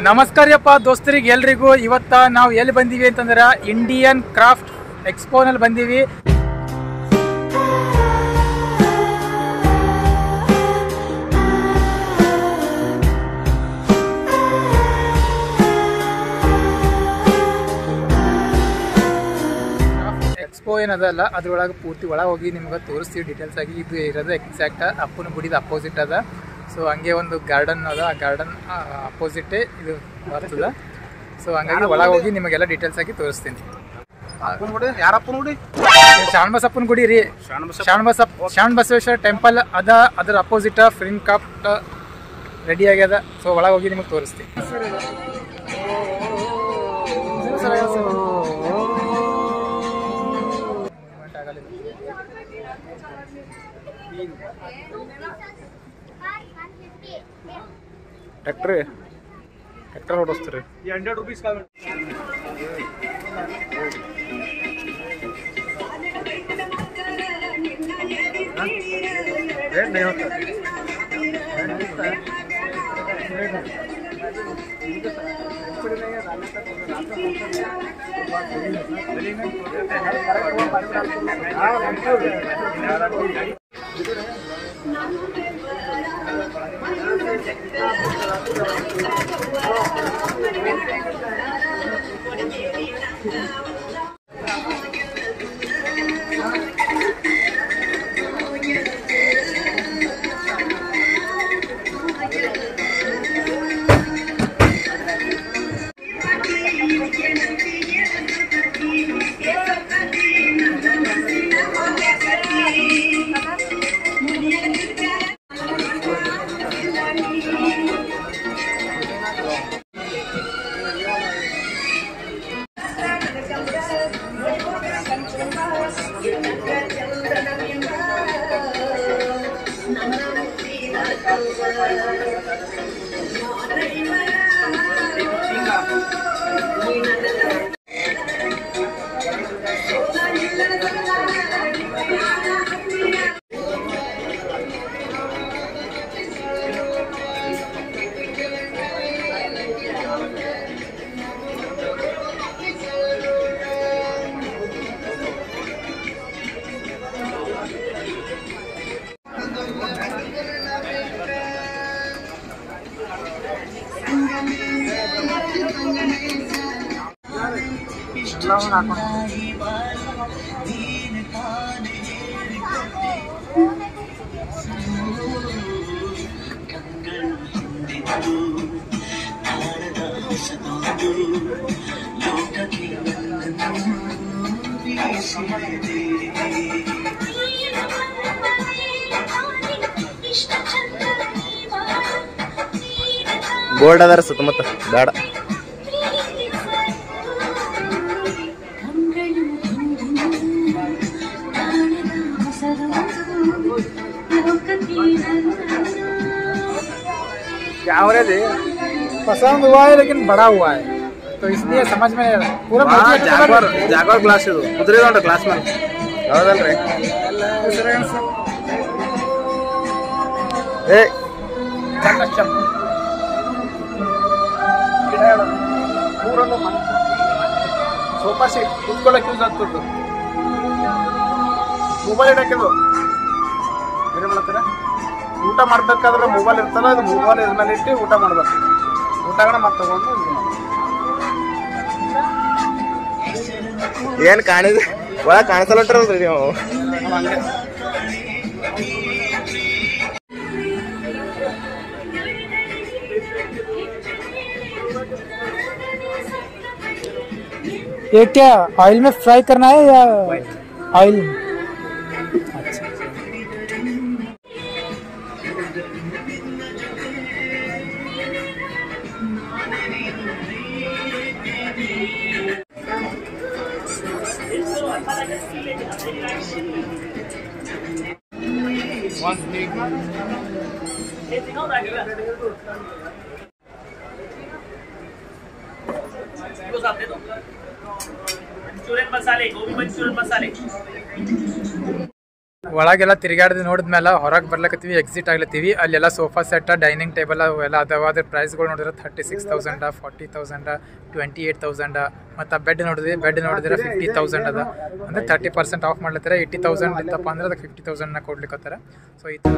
ನಮಸ್ಕಾರಪ್ಪ ದೋಸ್ತರಿಗೆ ಎಲ್ರಿಗೂ. ಇವತ್ತ ನಾವು ಎಲ್ಲಿ ಬಂದೀವಿ ಅಂತಂದ್ರೆ ಇಂಡಿಯನ್ ಕ್ರಾಫ್ಟ್ ಎಕ್ಸ್ಪೋನಲ್ಲಿ ಬಂದೀವಿ. ಎಕ್ಸ್ಪೋ ಏನದಲ್ಲ, ಅದ್ರೊಳಗೆ ಪೂರ್ತಿ ಒಳಗೆ ಹೋಗಿ ನಿಮ್ಗೆ ತೋರಿಸ್ತೀವಿ ಡೀಟೇಲ್ಸ್ ಆಗಿ. ಇದು ಇರೋದು ಎಕ್ಸಾಕ್ಟ್ ಅಪ್ಪನ ಗುಡಿದ ಅಪೋಸಿಟ್ ಅದ. ಸೊ ಹಂಗೆ ಒಂದು ಗಾರ್ಡನ್ ಅದ, ಆ ಗಾರ್ಡನ್ ಅಪೋಸಿಟೇ ಇದು ಬರ್ತದ. ಸೊ ಹಂಗಾಗಿ ಒಳಗೆ ಹೋಗಿ ನಿಮಗೆಲ್ಲ ಡೀಟೇಲ್ಸ್ ಆಗಿ ತೋರಿಸ್ತೀನಿ. ಯಾರಪ್ಪನ ಗುಡಿ? ಶಾಣಬಸಪ್ಪನ ಗುಡಿ ರೀ. ಶಾಣಬಸವೇಶ್ವರ ಟೆಂಪಲ್ ಅದ, ಅದ್ರ ಅಪೋಸಿಟ್ ಫ್ರಿನ್ ಕ್ರಾಫ್ಟ್ ರೆಡಿ ಆಗ್ಯದ. ಸೊ ಒಳಗೆ ಹೋಗಿ ನಿಮಗೆ ತೋರಿಸ್ತೀನಿ. ಟ್ರ್ಯಾಕ್ಟರ್ ಓಡಿಸ್ತೀರಿ? 100 ರೂಪೀಸ್ ರೇಟ್ नहीं होता। ಬೋರ್ಡ್ ಅದಾರ ಸುತ್ತಮುತ್ತ ಬೇಡ. क्या हो रहा है? पसंद हुआ है लेकिन बड़ा हुआ है, तो इसलिए समझ में पूरा ಜಾಗ್ವಾರ್ ಗ್ಲಾಸ್ ಇದು ಕುದುರೆದ ಗ್ಲಾಸ್ ಮೇಲೆ ಹೌದಲ್ರಿ? ಏ ಸೋಫಾ ಸೀಟ್ ಕುತ್ಕೊಳ್ಳೋಕೆ ಯೂಸ್ ಆಗ್ತದೆ. ಮೊಬೈಲ್ ಇಡಕ್ಕಿದು ಏನೇ ಮಾಡ್ತಾರೆ? ಊಟ ಮಾಡ್ಬೇಕಾದ್ರೆ ಮೊಬೈಲ್ ಇರ್ತಲ್ಲ, ಅದು ಮೊಬೈಲ್ ಇದ್ಮೇಲೆ ಇಟ್ಟು ಊಟ ಮಾಡ್ಬೇಕು. ಊಟಗಳನ್ನ ಮತ್ತೆ ತಗೊಂಡು ಏನ್ ಕಾಣಿದ ಒಳಗ ಕಾಣಿಸಲ್ರಿ ನೀವು. ಹಂಗೆ ये क्या ऑयल में फ्राई करना है या ऑयल? अच्छा, मंचूरियन मसाले, गोभी मंचूरियन मसाले। ಒಳಗೆಲ್ಲ ತಿರುಗಾಡ್ದು ನೋಡಿದ್ಮೇಲೆ ಹೊರಗೆ ಬರ್ಲಕತ್ತೀವಿ, ಎಕ್ಸಿಟ್ ಆಗ್ಲತ್ತೀವಿ. ಅಲ್ಲೆಲ್ಲ ಸೋಫಾ ಸೆಟ್, ಡೈನಿಂಗ್ ಟೇಬಲ್ ಅವೆಲ್ಲ ಅದಾವ. ಅದ್ರ ಪ್ರೈಸ್ಗಳು ನೋಡಿದ್ರೆ 36,000, 40,000, 28,000. ಮತ್ತು ಬೆಡ್ ನೋಡಿದ್ರೆ 50,000 ಅದ. ಅಂದರೆ 30% ಆಫ್ ಮಾಡ್ಲತ್ತಾರೆ. 80,000 ಇತ್ತಪ್ಪ ಅಂದ್ರೆ ಅದಕ್ಕೆ 50,000 ಕೊಡ್ಲಿಕ್ಕತ್ತಾರ. ಸೊ ಈ ಥರ